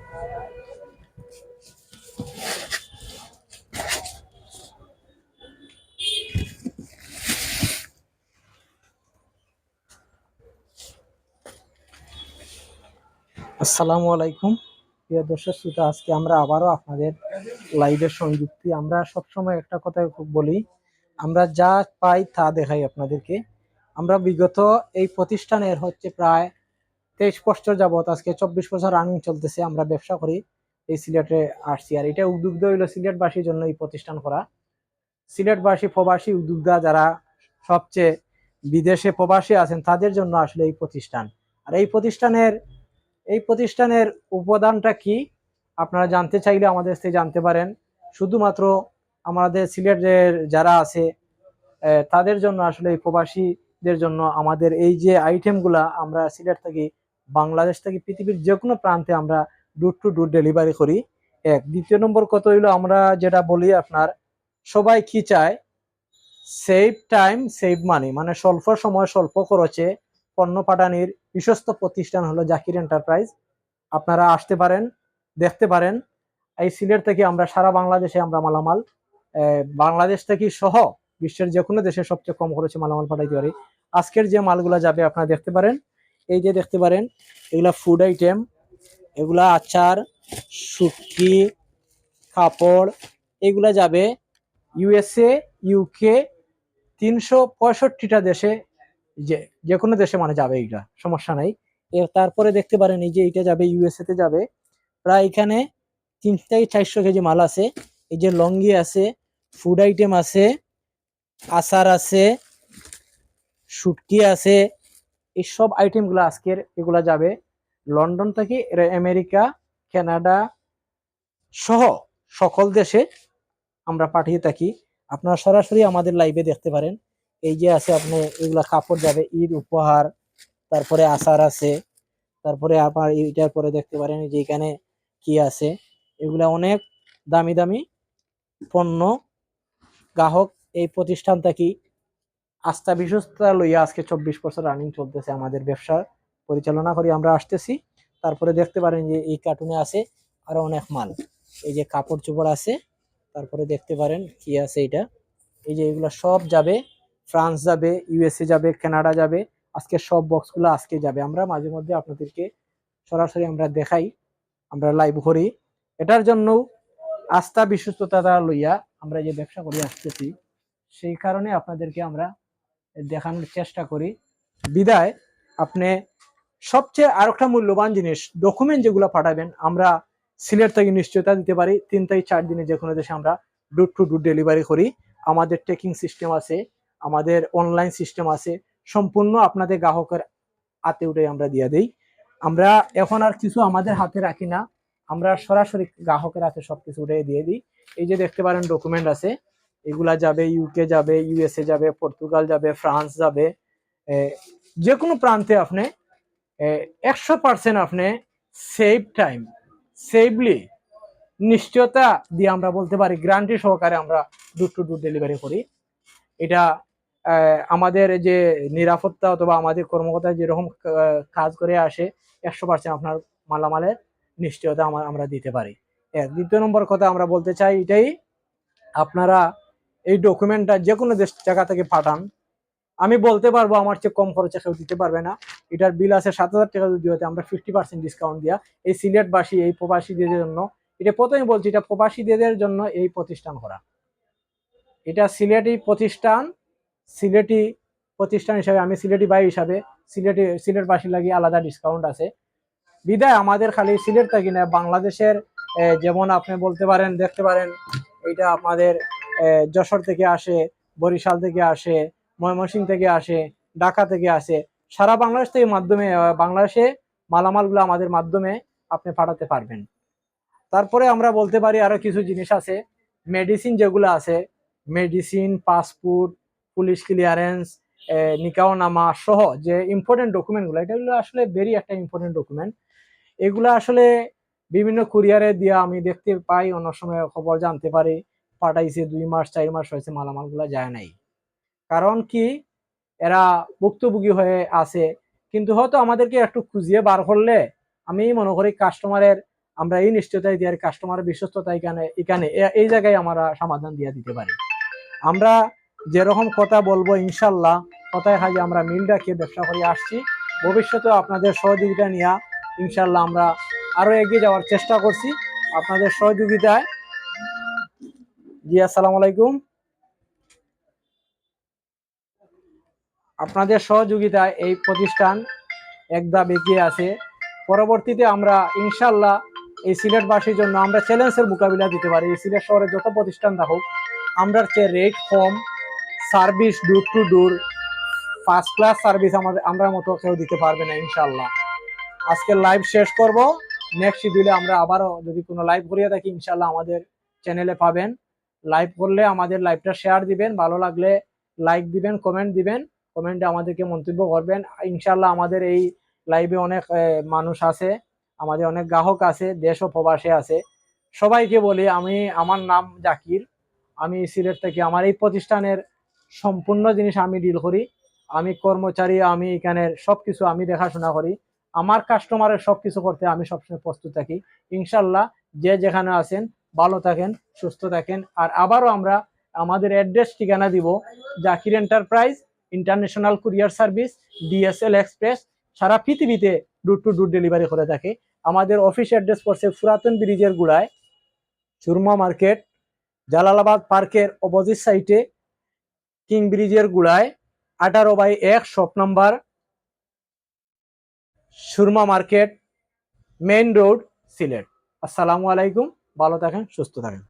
আসসালামু আলাইকুম প্রিয় দর্শক শ্রোতা, আজকে আমরা আবারও আপনাদের লাইভের সংযুক্তি। আমরা সবসময় একটা কথা খুব বলি, আমরা যা পাই তা দেখাই আপনাদেরকে। আমরা বিগত এই প্রতিষ্ঠানের হচ্ছে প্রায় 23 বছর যাবত, আজকে 24 বছর রানিং চলতেছে, আমরা ব্যবসা করি এই সিলেটে আসছি। আর এটা উদ্যোক্তা হইলো সিলেটবাসীর জন্য এই প্রতিষ্ঠান করা। সিলেটবাসী প্রবাসী উদ্যোক্তা যারা সবচেয়ে বিদেশে প্রবাসী আছেন তাদের জন্য আসলে এই প্রতিষ্ঠান। আর এই প্রতিষ্ঠানের উপাদানটা কি আপনারা জানতে চাইলে আমাদের থেকে জানতে পারেন। শুধুমাত্র আমাদের সিলেটের যারা আছে তাদের জন্য আসলে এই প্রবাসীদের জন্য আমাদের এই যে আইটেমগুলা আমরা সিলেট থেকে, বাংলাদেশ থেকে পৃথিবীর যে কোনো প্রান্তে আমরা ডোর টু ডোর ডেলিভারি করি। দ্বিতীয় নম্বর কত হইলো, আমরা যেটা বলি আপনার সবাই কি চায়, সেভ টাইম সেভ মানি, মানে স্বল্প সময় স্বল্প খরচে পণ্য পাঠানির বিশ্বস্ত প্রতিষ্ঠান হলো জাকির এন্টারপ্রাইজ। আপনারা আসতে পারেন, দেখতে পারেন। এই সিলেট থেকে আমরা সারা বাংলাদেশে আমরা মালামাল, বাংলাদেশ থেকে সহ বিশ্বের যে কোনো দেশে সবচেয়ে কম খরচে মালামাল পাঠাইতে পারি। আজকের যে মালগুলা যাবে আপনারা দেখতে পারেন, এই যে দেখতে পারেন এগুলা ফুড আইটেম, এগুলা আচার, শুটকি, কাপড়, এগুলা যাবে ইউএসএ, ইউকে, 365টা দেশে, যে কোনো দেশে মানে যাবে, এইটা সমস্যা নাই। তারপরে দেখতে পারেন এই যে এটা যাবে ইউএসএ তে যাবে, প্রায় এখানে 300 থেকে 400 কেজি মাল আছে। এই যে লঙ্গি আছে, ফুড আইটেম আছে, আচার আছে, শুটকি আছে, এই সব আইটেমগুলো আজকের এগুলা যাবে লন্ডন থেকে আমেরিকা, কানাডা সহ সকল দেশে আমরা পাঠিয়ে থাকি। আপনারা সরাসরি আমাদের লাইভে দেখতে পারেন। এই যে আছে আপনি, এগুলা কাপড় যাবে ঈদ উপহার, তারপরে আচার আছে, তারপরে আপনার এটার পরে দেখতে পারেন যে এখানে কি আছে, এগুলা অনেক দামি দামি পণ্য। গ্রাহক এই প্রতিষ্ঠান থেকে আস্থা বিশ্বস্ততা লইয়া আজকে 24 বছর রানিং চলতেছে আমাদের ব্যবসা পরিচালনা করি আমরা আসতেছি। তারপরে দেখতে পারেন যে এই কার্টুনে আছে আরো অনেক মাল, এই যে কাপড় চোপড় আছে, তারপরে দেখতে পারেন কি আছে এটা, এই যে এগুলো সব যাবে ফ্রান্স যাবে, ইউএসএ যাবে, কানাডা যাবে। আজকে সব বক্সগুলো আজকে যাবে। আমরা মাঝে মধ্যে আপনাদেরকে সরাসরি আমরা দেখাই, আমরা লাইভ করি। এটার জন্য আস্থা বিশ্বস্ততা লইয়া আমরা যে ব্যবসা করি আসতেছি, সেই কারণে আপনাদেরকে আমরা দেখানোর চেষ্টা করি। বিদায় আপনি সবচেয়ে আরেকটা মূল্যবান জিনিস, ডকুমেন্ট যেগুলো পাঠাবেন আমরা সিলেট থেকে নিশ্চয়তা দিতে পারি 3 থেকে 4 দিনে যে কোনো দেশে আমরা ডোর টু ডোর ডেলিভারি করি। আমাদের ট্রেকিং সিস্টেম আছে, আমাদের অনলাইন সিস্টেম আছে, সম্পূর্ণ আপনাদের গ্রাহকের হাতে উঠে আমরা দিয়ে দিই। আমরা এখন আর কিছু আমাদের হাতে রাখি না, আমরা সরাসরি গ্রাহকের হাতে সবকিছু উঠে দিয়ে দিই। এই যে দেখতে পারেন ডকুমেন্ট আছে, এগুলা যাবে ইউকে যাবে, ইউএসএ যাবে, পর্তুগাল যাবে, ফ্রান্স যাবে, যে কোনো প্রান্তে আপনি 100% আপনি সেভ টাইম সেভলি নিশ্চয়তা দিয়ে আমরা বলতে পারি গ্যারান্টি সহকারে আমরা ডোর টু ডোর ডেলিভারি করি। এটা আমাদের যে নিরাপত্তা অথবা আমাদের কর্মকর্তা যেরকম কাজ করে আসে 100% আপনার মালামালের নিশ্চয়তা আমরা দিতে পারি। দ্বিতীয় নম্বর কথা আমরা বলতে চাই এটাই, আপনারা এই ডকুমেন্টটা যে কোনো জায়গা থেকে পাঠান, আমি বলতে পারবো আমার চেয়ে কম খরচে কেউ দিতে পারবে না। এটার বিল আছে 7,000 টাকা, যদি হতে আমরা 50% ডিসকাউন্ট দিয়া এই সিলেটবাসী এই প্রবাসীদের জন্য, এটা প্রথমে বলছি এটা প্রবাসীদের জন্য এই প্রতিষ্ঠান করা, এটা সিলেটি প্রতিষ্ঠান হিসাবে, আমি সিলেটি ভাই হিসাবে সিলেটবাসী লাগি আলাদা ডিসকাউন্ট আছে। বিদায় আমাদের খালি সিলেট থাকি না, বাংলাদেশের যেমন আপনি বলতে পারেন দেখতে পারেন, এটা আপনাদের যশোর থেকে আসে, বরিশাল থেকে আসে, ময়মনসিংহ থেকে আসে, ঢাকা থেকে আসে, সারা বাংলাদেশ থেকে মাধ্যমে বাংলাদেশে মালামালগুলো আমাদের মাধ্যমে আপনি পাঠাতে পারবেন। তারপরে আমরা বলতে পারি আরো কিছু জিনিস আছে, মেডিসিন যেগুলো আছে, মেডিসিন, পাসপোর্ট, পুলিশ ক্লিয়ারেন্স, নিকাহনামা সহ যে ইম্পর্টেন্ট ডকুমেন্টগুলো, এটাগুলো আসলে ভেরি একটা ইম্পর্টেন্ট ডকুমেন্ট। এগুলো আসলে বিভিন্ন কুরিয়ারে দিয়ে আমি দেখতে পাই, অন্য সময় খবর জানতে পারি পাঠাইছে 2 মাস 4 মাস হয়েছে মালামালগুলো যায় নাই। কারণ কি, এরা ভুক্তভোগী হয়ে আছে। কিন্তু হয়তো আমাদেরকে একটু খুঁজিয়ে বার করলে আমি মনে করি কাস্টমারের আমরা এই নিশ্চয়তাই দিয়ে কাস্টমারের বিশ্বস্ততা এখানে এখানে এই জায়গায় আমরা সমাধান দিয়ে দিতে পারি। আমরা যেরকম কথা বলবো ইনশাল্লাহ কথায় কাজে আমরা মিল রাখিয়ে ব্যবসা করে আসছি। ভবিষ্যতেও আপনাদের সহযোগিতা নিয়ে ইনশাল্লাহ আমরা আরো এগিয়ে যাওয়ার চেষ্টা করছি আপনাদের সহযোগিতায়। জি আসসালামু আলাইকুম। আপনাদের সহযোগিতায় এই প্রতিষ্ঠান একদম এগিয়ে আছে। পরবর্তীতে আমরা ইনশাল্লাহ এই সিলেটবাসীর জন্য আমরা চ্যালেঞ্জের মোকাবিলা দিতে পারি। এই সিলেট শহরে যত প্রতিষ্ঠান থাকুক আমরা চেয়ে rate com, service door to door, first class service আমাদের আমরা মতো কেউ দিতে পারবে না ইনশাল্লাহ। আজকে লাইভ শেষ করব, নেক্সট শিডিউলে আমরা আবারও যদি কোনো লাইভ করিয়ে থাকি ইনশাল্লাহ আমাদের চ্যানেলে পাবেন। লাইভ করলে আমাদের লাইভটা শেয়ার দিবেন, ভালো লাগলে লাইক দিবেন, কমেন্ট দিবেন, কমেন্টে আমাদেরকে মন্তব্য করবেন। ইনশাল্লাহ আমাদের এই লাইভে অনেক মানুষ আছে, আমাদের অনেক গ্রাহক আছে, দেশ ও প্রবাসে আছে। সবাইকে বলি আমার নাম জাকির, আমি সিলেট থেকে। আমার এই প্রতিষ্ঠানের সম্পূর্ণ জিনিস আমি ডিল করি, আমি কর্মচারী, আমি এখানের সবকিছু আমি দেখাশোনা করি। আমার কাস্টমারের সবকিছু করতে আমি সবসময় প্রস্তুত থাকি। ইনশাল্লাহ যে যেখানে আছেন ভালো থাকেন, সুস্থ থাকেন। আর আবারও আমরা আমাদের অ্যাড্রেস ঠিকানা দিব, Zakir enterprise, international courier service, DSL express, সারা পৃথিবীতে ডোর টু ডোর ডেলিভারি করে থাকে। আমাদের অফিস অ্যাড্রেস পড়ছে পুরাতন ব্রিজের গুড়ায়, সুরমা মার্কেট, জালালাবাদ পার্কের অপোজিট সাইডে, কিং ব্রিজের গুড়ায়, 18/1 shop number, Surma market, main road, Sylhet. আসসালামু আলাইকুম, ভালো থাকেন, সুস্থ থাকেন।